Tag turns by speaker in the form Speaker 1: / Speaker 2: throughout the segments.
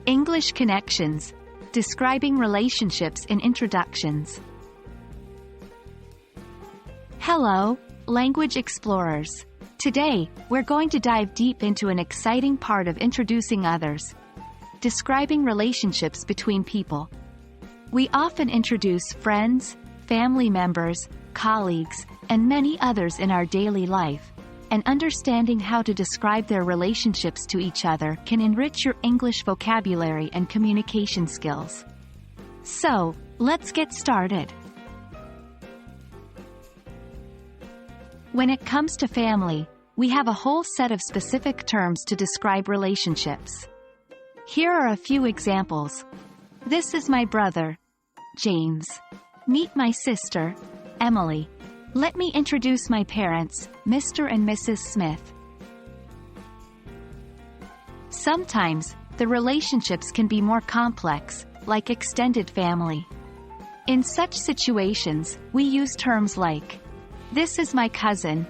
Speaker 1: English connections. Describing relationships in introductions. Hello, language explorers. Today, we're going to dive deep into an exciting part of introducing others. Describing relationships between people. We often introduce friends, family members, colleagues, and many others in our daily life, and understanding how to describe their relationships to each other can enrich your English vocabulary and communication skills. So, let's get started. When it comes to family, we have a whole set of specific terms to describe relationships. Here are a few examples. This is my brother, James. Meet my sister, Emily. Let me introduce my parents, Mr. and Mrs. Smith. Sometimes, the relationships can be more complex, like extended family. In such situations, we use terms like, this is my cousin,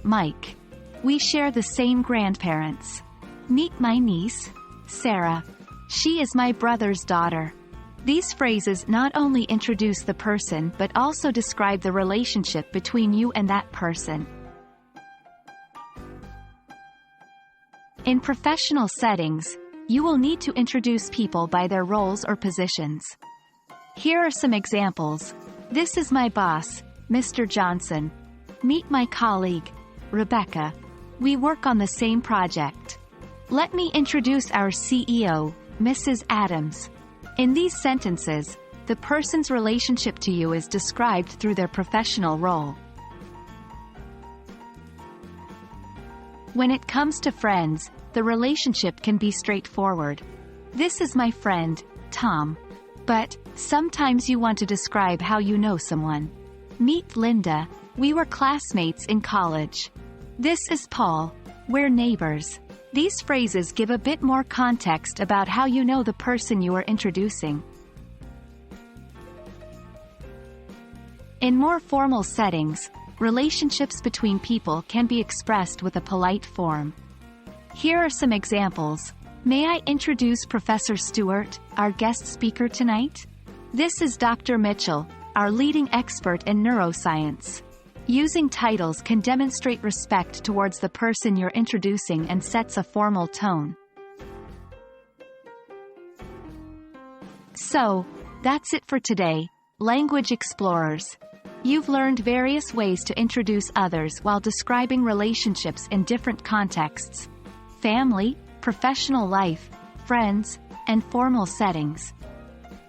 Speaker 1: Mike. We share the same grandparents. Meet my niece, Sarah. She is my brother's daughter. These phrases not only introduce the person but also describe the relationship between you and that person. In professional settings, you will need to introduce people by their roles or positions. Here are some examples. This is my boss, Mr. Johnson. Meet my colleague, Rebecca. We work on the same project. Let me introduce our CEO, Mrs. Adams. In these sentences, the person's relationship to you is described through their professional role. When it comes to friends, the relationship can be straightforward. This is my friend, Tom. But, sometimes you want to describe how you know someone. Meet Linda. We were classmates in college. This is Paul. We're neighbors. These phrases give a bit more context about how you know the person you are introducing. In more formal settings, relationships between people can be expressed with a polite form. Here are some examples. May I introduce Professor Stewart, our guest speaker tonight? This is Dr. Mitchell, our leading expert in neuroscience. Using titles can demonstrate respect towards the person you're introducing and sets a formal tone. So, that's it for today, language explorers. You've learned various ways to introduce others while describing relationships in different contexts: family, professional life, friends, and formal settings.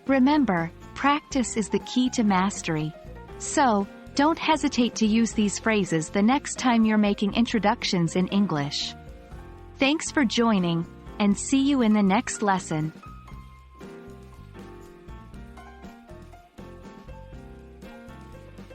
Speaker 1: Remember, practice is the key to mastery. So, don't hesitate to use these phrases the next time you're making introductions in English. Thanks for joining, and see you in the next lesson.